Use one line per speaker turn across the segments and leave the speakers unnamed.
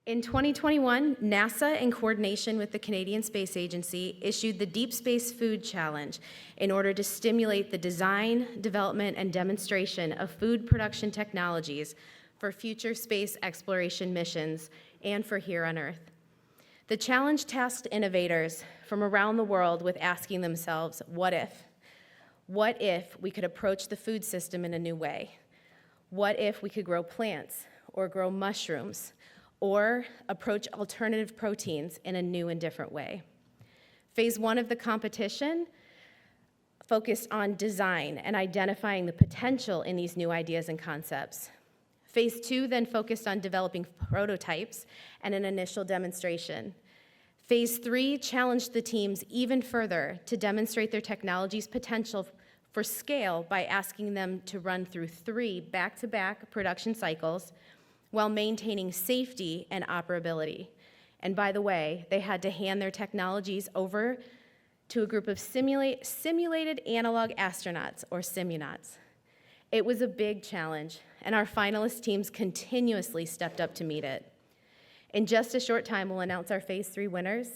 In 2021, NASA, in coordination with the Canadian Space Agency, issued the Deep Space Food Challenge in order to stimulate the design, development, and demonstration of food production technologies for future space exploration missions and for here on Earth. The challenge tasked innovators from around the world with asking themselves, what if? What if we could approach the food system in a new way? What if we could grow plants or grow mushrooms or approach alternative proteins in a new and different way? Phase 1 of the competition focused on design and identifying the potential in these new ideas and concepts. Phase 2 then focused on developing prototypes and an initial demonstration. Phase 3 challenged the teams even further to demonstrate their technology's potential for scale by asking them to run through 3 back-to-back production cycles while maintaining safety and operability. And by the way, they had to hand their technologies over to a group of simulated analog astronauts, or simunauts. It was a big challenge, and our finalist teams continuously stepped up to meet it. In just a short time, we'll announce our Phase 3 winners,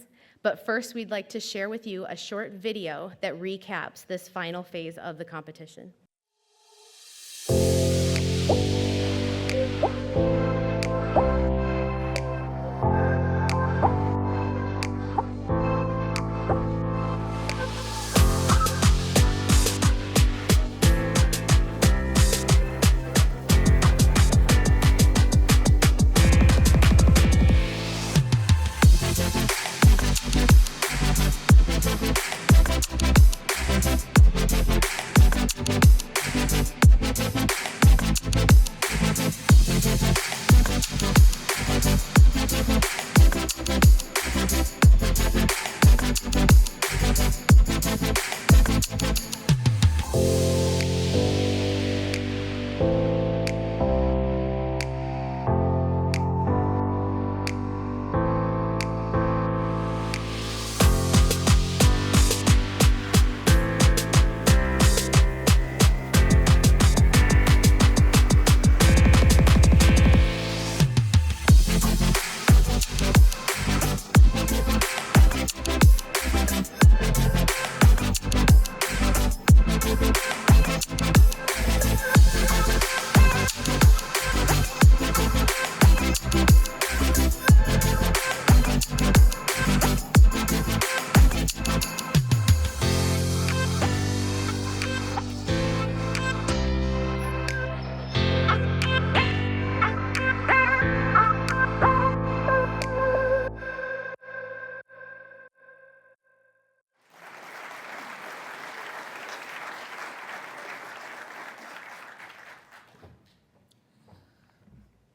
but first we'd like to share with you a short video that recaps this final phase of the competition.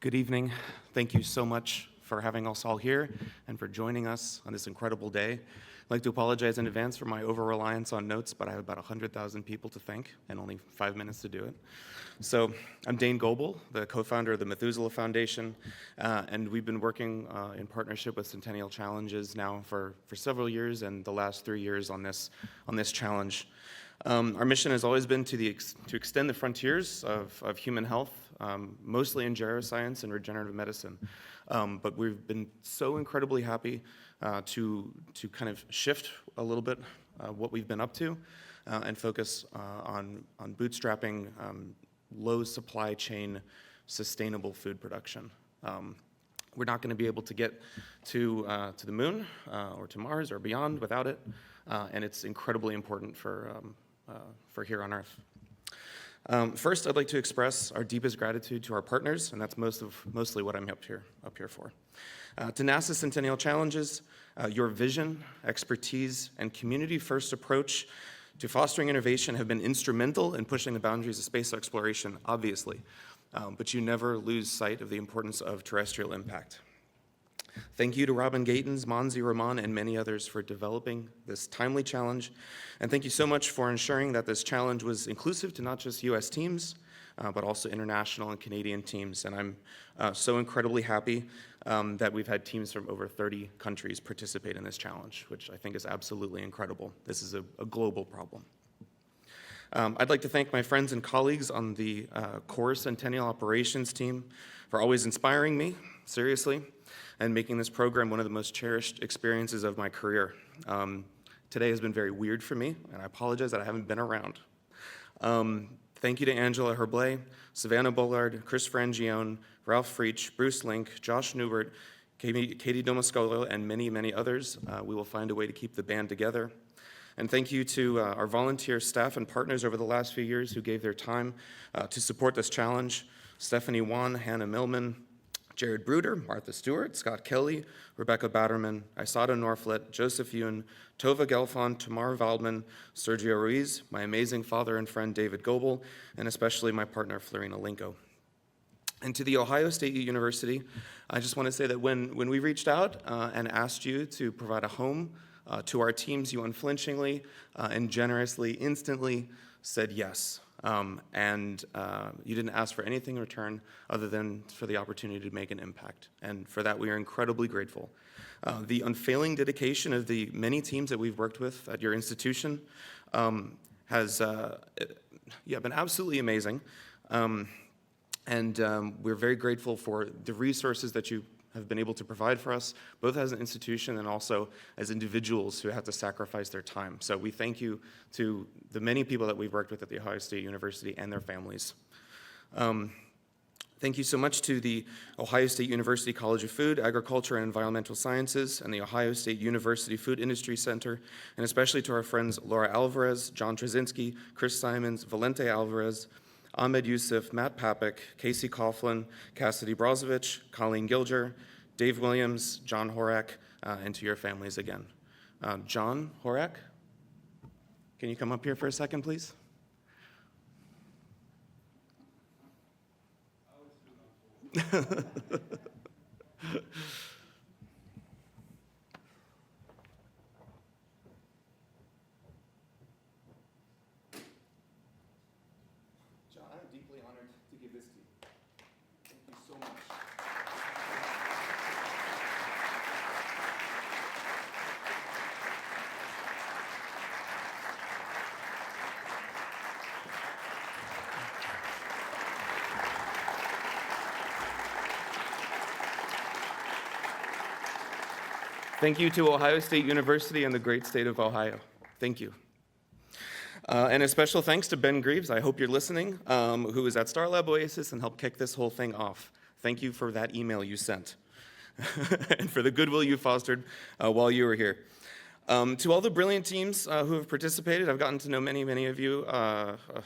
Good evening. Thank you so much for having us all here and for joining us on this incredible day. I'd like to apologize in advance for my over-reliance on notes, but I have about 100,000 people to thank and only 5 minutes to do it. So I'm Dane Goebel, the co-founder of the Methuselah Foundation, and we've been working in partnership with Centennial Challenges now for several years, and the last 3 years on this challenge. Our mission has always been to extend the frontiers of human health, mostly in geroscience and regenerative medicine. But we've been so incredibly happy to kind of shift a little bit what we've been up to and focus on bootstrapping low supply chain sustainable food production. We're not going to be able to get to the moon or to Mars or beyond without it, and it's incredibly important for here on Earth. First, I'd like to express our deepest gratitude to our partners, and that's mostly what I'm up here for. To NASA Centennial Challenges, your vision, expertise, and community-first approach to fostering innovation have been instrumental in pushing the boundaries of space exploration, obviously, but you never lose sight of the importance of terrestrial impact. Thank you to Robin Gatens, Monzi Rahman, and many others for developing this timely challenge. And thank you so much for ensuring that this challenge was inclusive to not just US teams, but also international and Canadian teams. And I'm so incredibly happy that we've had teams from over 30 countries participate in this challenge, which I think is absolutely incredible. This is a global problem. I'd like to thank my friends and colleagues on the core Centennial operations team for always inspiring me, seriously. and making this program one of the most cherished experiences of my career. Today has been very weird for me, and I apologize that I haven't been around. Thank you to Angela Herblay, Savannah Bullard, Chris Frangione, Ralph Freach, Bruce Link, Josh Newbert, Katie Domascolo, and many, many others. We will find a way to keep the band together. And thank you to our volunteer staff and partners over the last few years who gave their time to support this challenge. Stephanie Wan, Hannah Millman, Jared Bruder, Martha Stewart, Scott Kelly, Rebecca Batterman, Isada Norflet, Joseph Yoon, Tova Gelfond, Tamar Waldman, Sergio Ruiz, my amazing father and friend David Goebel, and especially my partner Florina Linko. And to the Ohio State University, I just want to say that when we reached out and asked you to provide a home to our teams, you unflinchingly and generously, instantly said yes. And you didn't ask for anything in return other than for the opportunity to make an impact. And for that, we are incredibly grateful. The unfailing dedication of the many teams that we've worked with at your institution has been absolutely amazing. And we're very grateful for the resources that you have been able to provide for us, both as an institution and also as individuals who have to sacrifice their time. So we thank you to the many people that we've worked with at The Ohio State University and their families. Thank you so much to the Ohio State University College of Food, Agriculture, and Environmental Sciences, and the Ohio State University Food Industry Center, and especially to our friends Laura Alvarez, John Trzynski, Chris Simons, Valente Alvarez, Ahmed Youssef, Matt Papik, Casey Coughlin, Cassidy Brozovic, Colleen Gilger, Dave Williams, John Horak, and to your families again. John Horak, can you come up here for a second, please? Thank you to Ohio State University and the great state of Ohio. Thank you. And a special thanks to Ben Greaves, I hope you're listening, who was at Starlab Oasis and helped kick this whole thing off. Thank you for that email you sent and for the goodwill you fostered while you were here. To all the brilliant teams who have participated, I've gotten to know many, many of you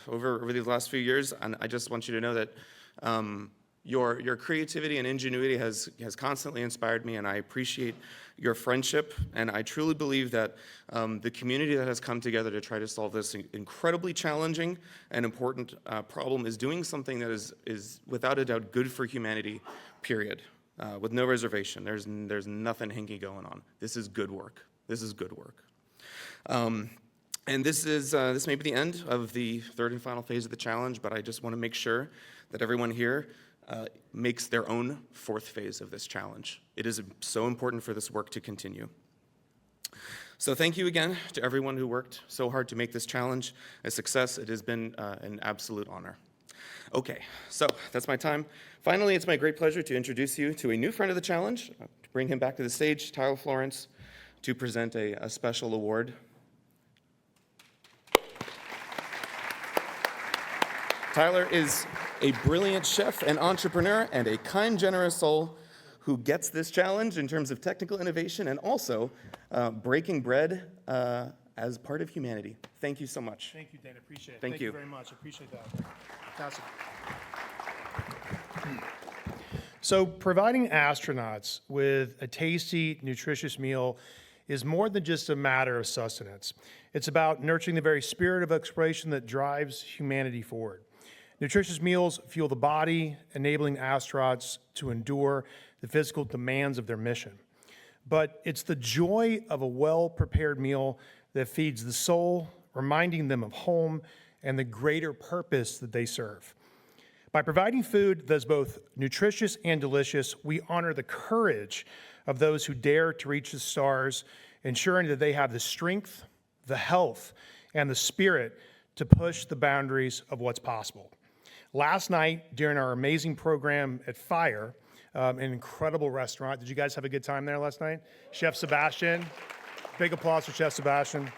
over these last few years, and I just want you to know that your creativity and ingenuity has constantly inspired me, and I appreciate your friendship, and I truly believe that the community that has come together to try to solve this incredibly challenging and important problem is doing something that is without a doubt good for humanity, period, with no reservation. There's nothing hinky going on. This is good work. This is good work. And this may be the end of the third and final phase of the challenge, but I just want to make sure that everyone here makes their own fourth phase of this challenge. It is so important for this work to continue. So thank you again to everyone who worked so hard to make this challenge a success. It has been an absolute honor. Okay, so that's my time. Finally, it's my great pleasure to introduce you to a new friend of the challenge, to bring him back to the stage, Tyler Florence, to present a special award. Tyler is a brilliant chef and entrepreneur and a kind, generous soul who gets this challenge in terms of technical innovation and also breaking bread as part of humanity. Thank you so much.
Thank you, Dan. Appreciate it.
Thank you
very much. Appreciate that. Fantastic. So providing astronauts with a tasty, nutritious meal is more than just a matter of sustenance. It's about nurturing the very spirit of exploration that drives humanity forward. Nutritious meals fuel the body, enabling astronauts to endure the physical demands of their mission. But it's the joy of a well-prepared meal that feeds the soul, reminding them of home and the greater purpose that they serve. By providing food that's both nutritious and delicious, we honor the courage of those who dare to reach the stars, ensuring that they have the strength, the health, and the spirit to push the boundaries of what's possible. Last night, during our amazing program at FIRE, an incredible restaurant. Did you guys have a good time there last night? Chef Sebastian, big applause for Chef Sebastian.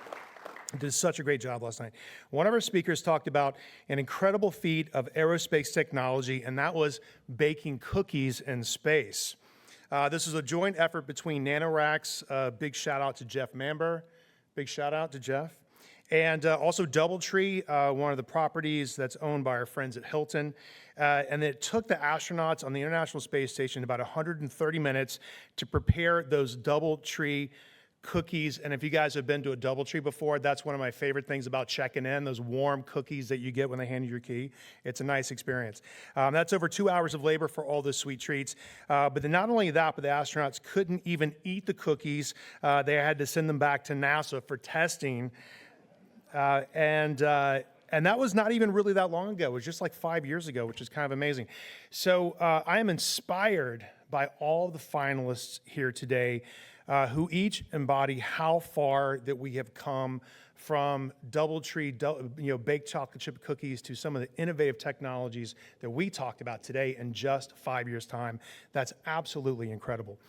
Did such a great job last night. One of our speakers talked about an incredible feat of aerospace technology, and that was baking cookies in space. This is a joint effort between NanoRacks. Big shout out to Jeff Mamber. Big shout out to Jeff. And also DoubleTree, one of the properties that's owned by our friends at Hilton. And it took the astronauts on the International Space Station about 130 minutes to prepare those DoubleTree cookies. And if you guys have been to a DoubleTree before, that's one of my favorite things about checking in, those warm cookies that you get when they hand you your key. It's a nice experience. That's over 2 hours of labor for all those sweet treats. But then not only that, but the astronauts couldn't even eat the cookies. They had to send them back to NASA for testing. And that was not even really that long ago. It was just like 5 years ago, which is kind of amazing. So I am inspired by all the finalists here today who each embody how far that we have come from DoubleTree, baked chocolate chip cookies to some of the innovative technologies that we talked about today in just 5 years' time. That's absolutely incredible.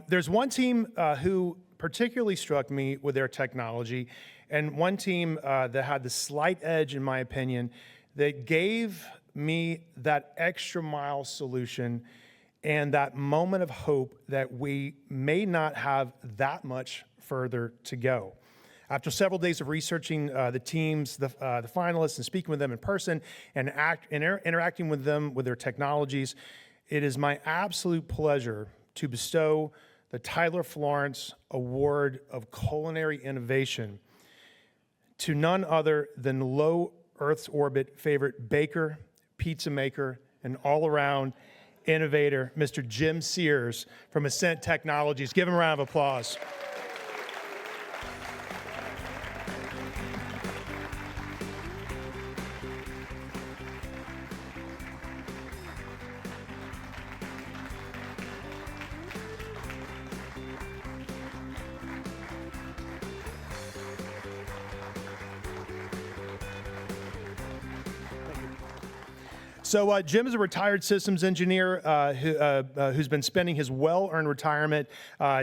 There's one team who particularly struck me with their technology, and one team that had the slight edge, in my opinion, that gave me that extra mile solution and that moment of hope that we may not have that much further to go. After several days of researching the teams, the finalists, and speaking with them in person and interacting with them with their technologies, it is my absolute pleasure to bestow the Tyler Florence Award of Culinary Innovation to none other than low Earth's orbit favorite baker, pizza maker, and all-around innovator, Mr. Jim Sears from Ascent Technologies. Give him a round of applause. So Jim is a retired systems engineer who's been spending his well-earned retirement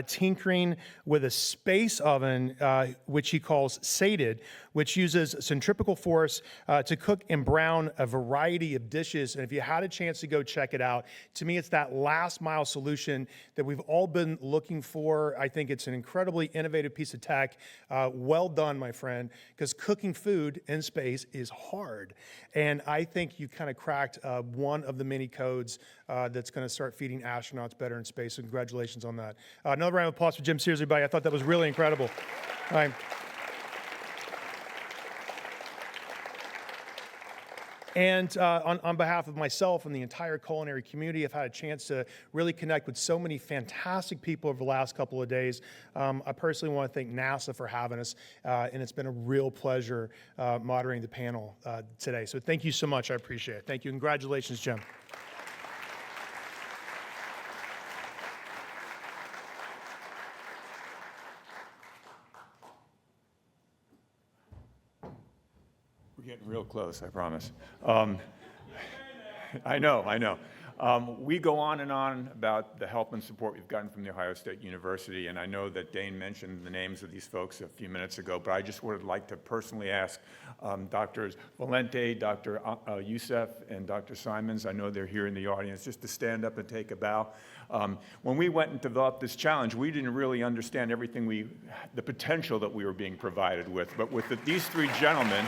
tinkering with a space oven, which he calls sated, which uses centrifugal force to cook and brown a variety of dishes. And if you had a chance to go check it out, to me, it's that last mile solution that we've all been looking for. I think it's an incredibly innovative piece of tech. Well done, my friend, because cooking food in space is hard. And I think you kind of cracked one of the many codes that's going to start feeding astronauts better in space. So congratulations on that. Another round of applause for Jim Sears, everybody. I thought that was really incredible. All right. And on behalf of myself and the entire culinary community, I've had a chance to really connect with so many fantastic people over the last couple of days. I personally want to thank NASA for having us, and it's been a real pleasure moderating the panel today. So thank you so much. I appreciate it. Thank you. Congratulations, Jim.
We're getting real close, I promise. I know. We go on and on about the help and support we've gotten from The Ohio State University, and I know that Dane mentioned the names of these folks a few minutes ago, but I just would like to personally ask Drs. Valente, Dr. Youssef, and Dr. Simons, I know they're here in the audience, just to stand up and take a bow. When we went and developed this challenge, we didn't really understand everything the potential that we were being provided with, but with these three gentlemen,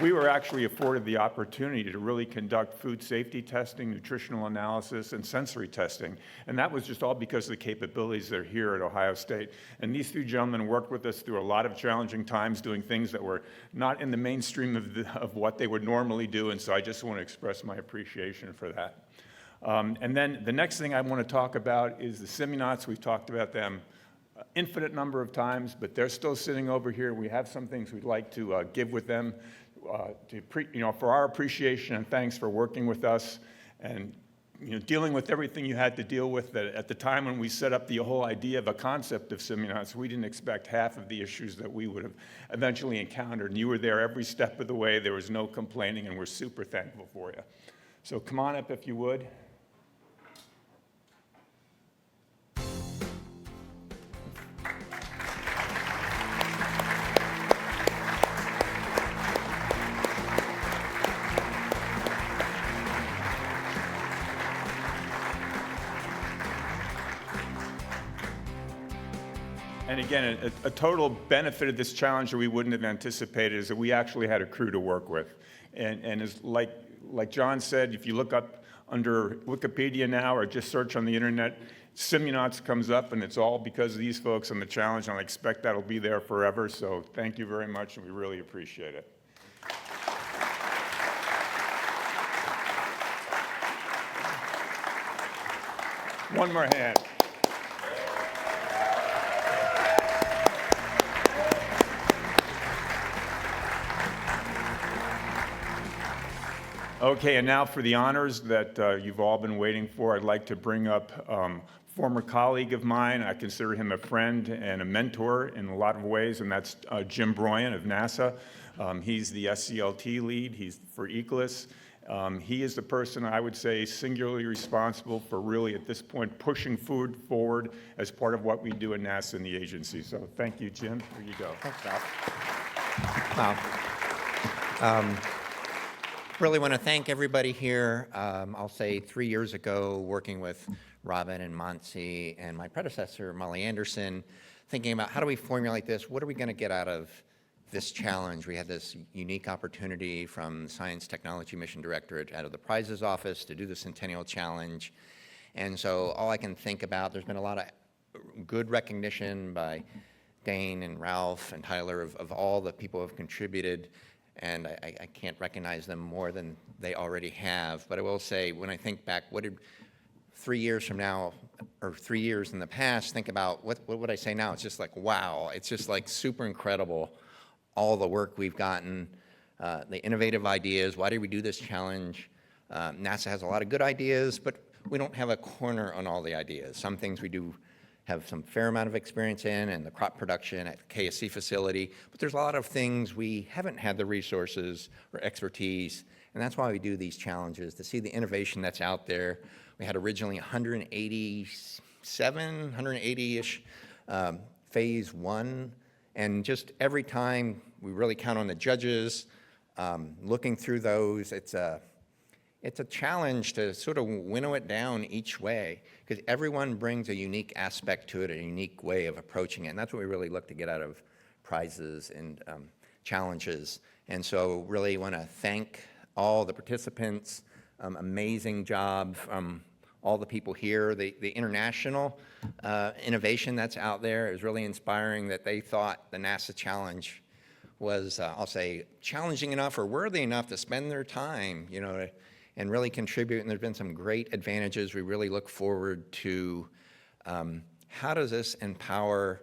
we were actually afforded the opportunity to really conduct food safety testing, nutritional analysis, and sensory testing. And that was just all because of the capabilities that are here at Ohio State. And these three gentlemen worked with us through a lot of challenging times, doing things that were not in the mainstream of what they would normally do. And so I just want to express my appreciation for that. And then the next thing I want to talk about is the Simunauts. We've talked about them an infinite number of times, but they're still sitting over here. We have some things we'd like to give with them. For our appreciation and thanks for working with us and dealing with everything you had to deal with, that at the time when we set up the whole idea of a concept of Simunauts, we didn't expect half of the issues that we would have eventually encountered. And you were there every step of the way. There was no complaining, and we're super thankful for you. So come on up if you would. And again, a total benefit of this challenge that we wouldn't have anticipated is that we actually had a crew to work with. And as like John said, if you look up under Wikipedia now or just search on the internet, Simunauts comes up, and it's all because of these folks on the challenge, and I expect that'll be there forever. So thank you very much, and we really appreciate it. One more hand. Okay, and now for the honors that you've all been waiting for, I'd like to bring up former colleague of mine. I consider him a friend and a mentor in a lot of ways, and that's Jim Broyan of NASA. He's the SCLT lead. He's for ECLS. He is the person I would say singularly responsible for really at this point pushing food forward as part of what we do in NASA and the agency. So thank you, Jim. Here you go.
Thanks, Ralph. Wow. Really want to thank everybody here. I'll say 3 years ago, working with Robin and Monsi and my predecessor, Molly Anderson, thinking about how do we formulate this? What are we going to get out of this challenge? We had this unique opportunity from the Science Technology Mission Directorate out of the prizes office to do the Centennial Challenge. And so all I can think about, there's been a lot of good recognition by Dane and Ralph and Tyler of all the people who have contributed. And I can't recognize them more than they already have. But I will say, when I think back, what did 3 years from now, or 3 years in the past, think about, what would I say now? It's just like, wow. It's just like super incredible, all the work we've gotten, the innovative ideas. Why did we do this challenge? NASA has a lot of good ideas, but we don't have a corner on all the ideas. Some things we do have some fair amount of experience in, and the crop production at the KSC facility, but there's a lot of things we haven't had the resources or expertise, and that's why we do these challenges, to see the innovation that's out there. We had originally 180-ish phase one, and just every time we really count on the judges, looking through those, it's a challenge to sort of winnow it down each way, because everyone brings a unique aspect to it, a unique way of approaching it, and that's what we really look to get out of prizes and challenges. And so really want to thank all the participants, amazing job from all the people here. The international innovation that's out there is really inspiring, that they thought the NASA Challenge was, I'll say, challenging enough or worthy enough to spend their time, and really contribute. And there's been some great advantages. We really look forward to how does this empower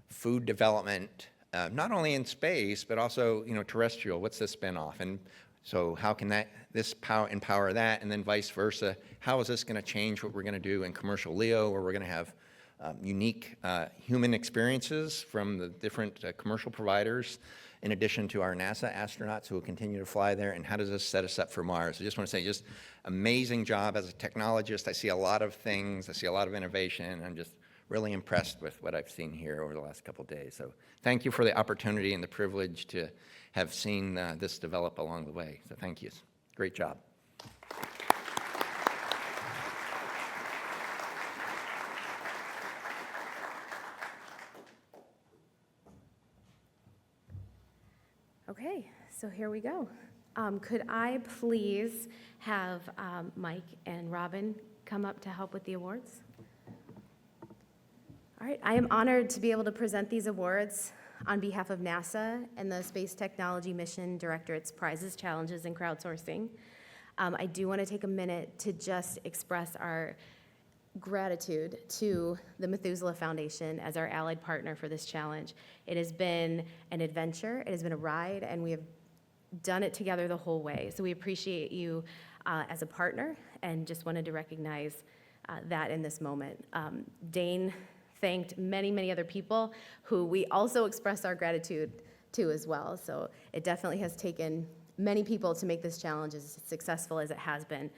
food development, not only in space, but also terrestrial. What's the spinoff? And so how can this empower that, and then vice versa? How is this going to change what we're going to do in commercial LEO, where we're going to have unique human experiences from the different commercial providers, in addition to our NASA astronauts who will continue to fly there, and how does this set us up for Mars? I just want to say, just amazing job as a technologist. I see a lot of things, I see a lot of innovation, and I'm just really impressed with what I've seen here over the last couple of days. So thank you for the opportunity and the privilege to have seen this develop along the way. So thank you. Great job.
Okay, so here we go. Could I please have Mike and Robin come up to help with the awards? All right, I am honored to be able to present these awards on behalf of NASA and the Space Technology Mission Directorate's prizes, challenges, and crowdsourcing. I do want to take a minute to just express our gratitude to the Methuselah Foundation as our allied partner for this challenge. It has been an adventure, it has been a ride, and we have done it together the whole way. So we appreciate you as a partner, and just wanted to recognize that in this moment. Dane thanked many, many other people who we also express our gratitude to as well. So it definitely has taken many people to make this challenge as successful as it has been.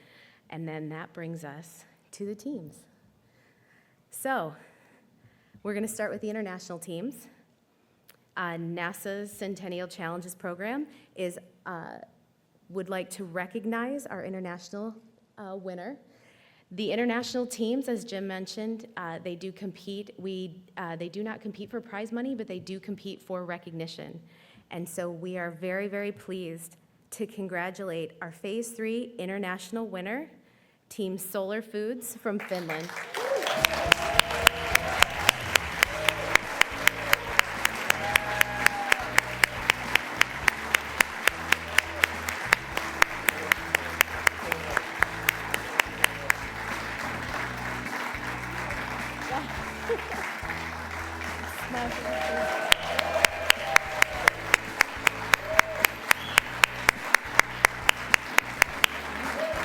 And then that brings us to the teams. So we're going to start with the international teams. NASA's Centennial Challenges program would like to recognize our international winner. The international teams, as Jim mentioned, they do compete. They do not compete for prize money, but they do compete for recognition. And so we are very, very pleased to congratulate our Phase 3 international winner, Team Solar Foods from Finland.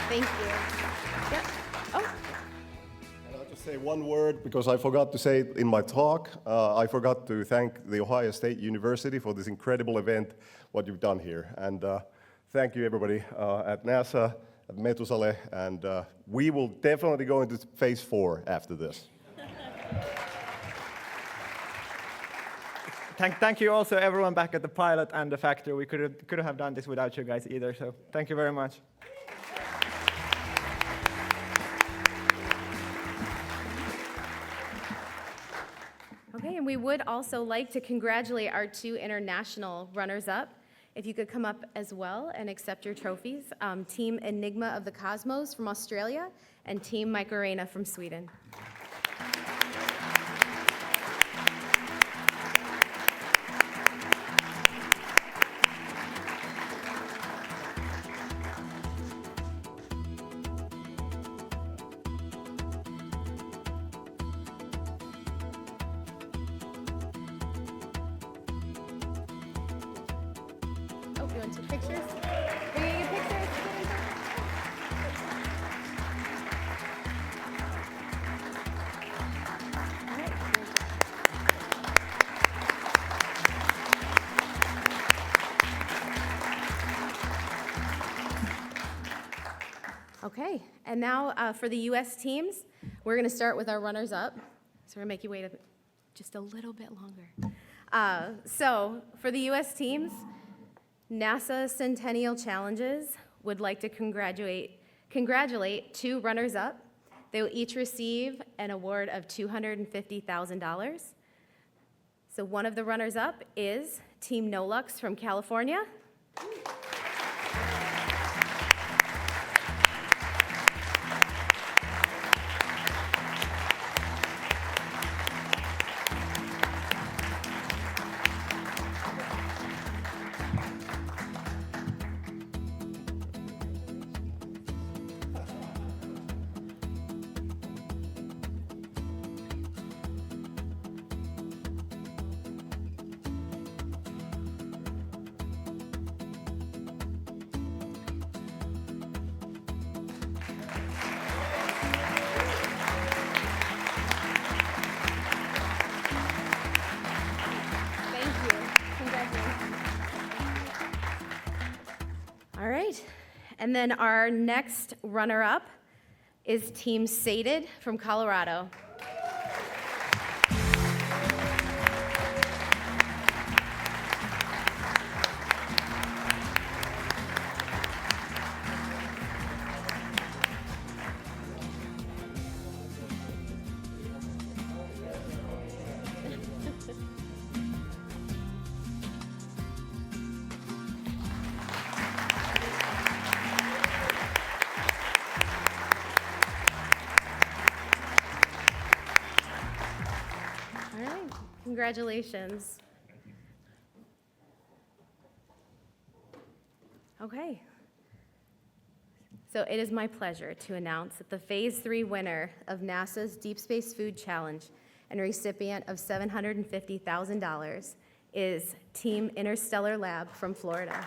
Thank you. Yep. Oh,
And I'll just say one word because I forgot to say it in my talk. I forgot to thank the Ohio State University for this incredible event, what you've done here. And thank you, everybody at NASA, at Methuselah, and we will definitely go into phase 4 after this.
Thank you also everyone back at the pilot and the factory. We couldn't have done this without you guys either, so thank you very much.
okay, and we would also like to congratulate our 2 international runners-up. If you could come up as well and accept your trophies. Team Enigma of the Cosmos from Australia and Team Macarena from Sweden. Oh, you want to take pictures? Are you gonna get pictures? All right. Okay, and now for the U.S. teams, we're going to start with our runners-up. So we're going to make you wait just a little bit longer. So for the U.S. teams, NASA Centennial Challenges would like to congratulate 2 runners-up. They will each receive an award of $250,000. So one of the runners-up is Team Nolux from California. All right, and then our next runner-up is Team Sated from Colorado. All right, congratulations. Okay. So it is my pleasure to announce that the Phase 3 winner of NASA's Deep Space Food Challenge and recipient of $750,000 is Team Interstellar Lab from Florida.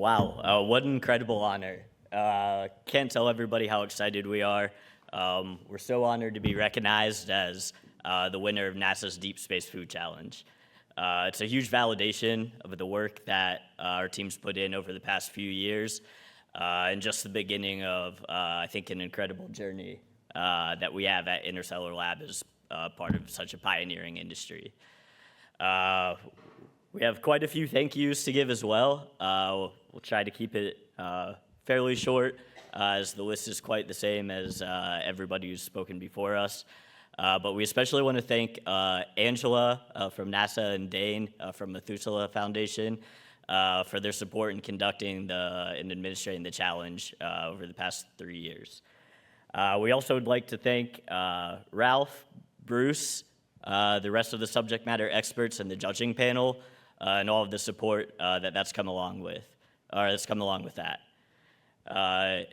Wow, what an incredible honor. Can't tell everybody how excited we are. We're so honored to be recognized as the winner of NASA's Deep Space Food Challenge. It's a huge validation of the work that our team's put in over the past few years, and just the beginning of, I think, an incredible journey that we have at Interstellar Lab as part of such a pioneering industry. We have quite a few thank yous to give as well. We'll try to keep it fairly short, as the list is quite the same as everybody who's spoken before us. But we especially want to thank Angela from NASA and Dane from Methuselah Foundation for their support in conducting and administrating the challenge over the past 3 years. We also would like to thank Ralph, Bruce, the rest of the subject matter experts and the judging panel, and all of the support that's come along with that.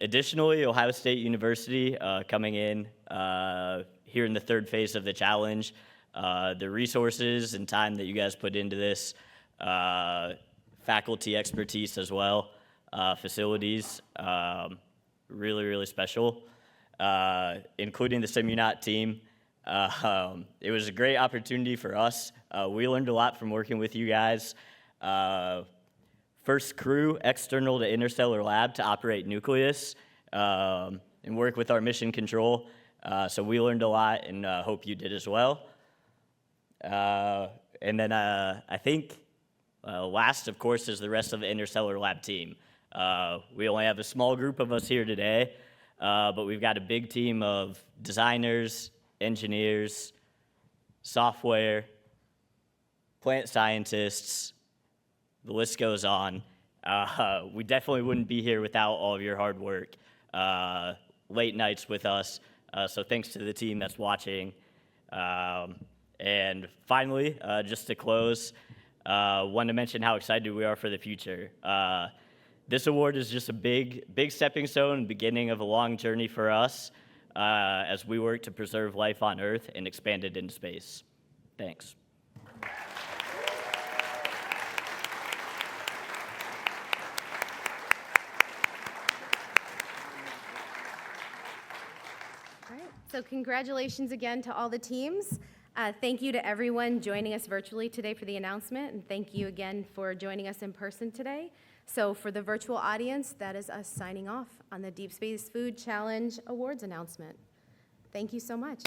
Additionally, Ohio State University coming in here in the third phase of the challenge. The resources and time that you guys put into this, faculty expertise as well, facilities, really, really special, including the Simunaut team. It was a great opportunity for us. We learned a lot from working with you guys. First crew external to Interstellar Lab to operate Nucleus and work with our mission control. So we learned a lot, and hope you did as well. And then I think last, of course, is the rest of the Interstellar Lab team. We only have a small group of us here today, but we've got a big team of designers, engineers, software, plant scientists. The list goes on. We definitely wouldn't be here without all of your hard work, late nights with us. So thanks to the team that's watching. And finally, just to close, want to mention how excited we are for the future. This award is just a big stepping stone, beginning of a long journey for us as we work to preserve life on Earth and expand it into space. Thanks.
All right, so congratulations again to all the teams. Thank you to everyone joining us virtually today for the announcement, and thank you again for joining us in person today. So for the virtual audience, that is us signing off on the Deep Space Food Challenge Awards announcement. Thank you so much.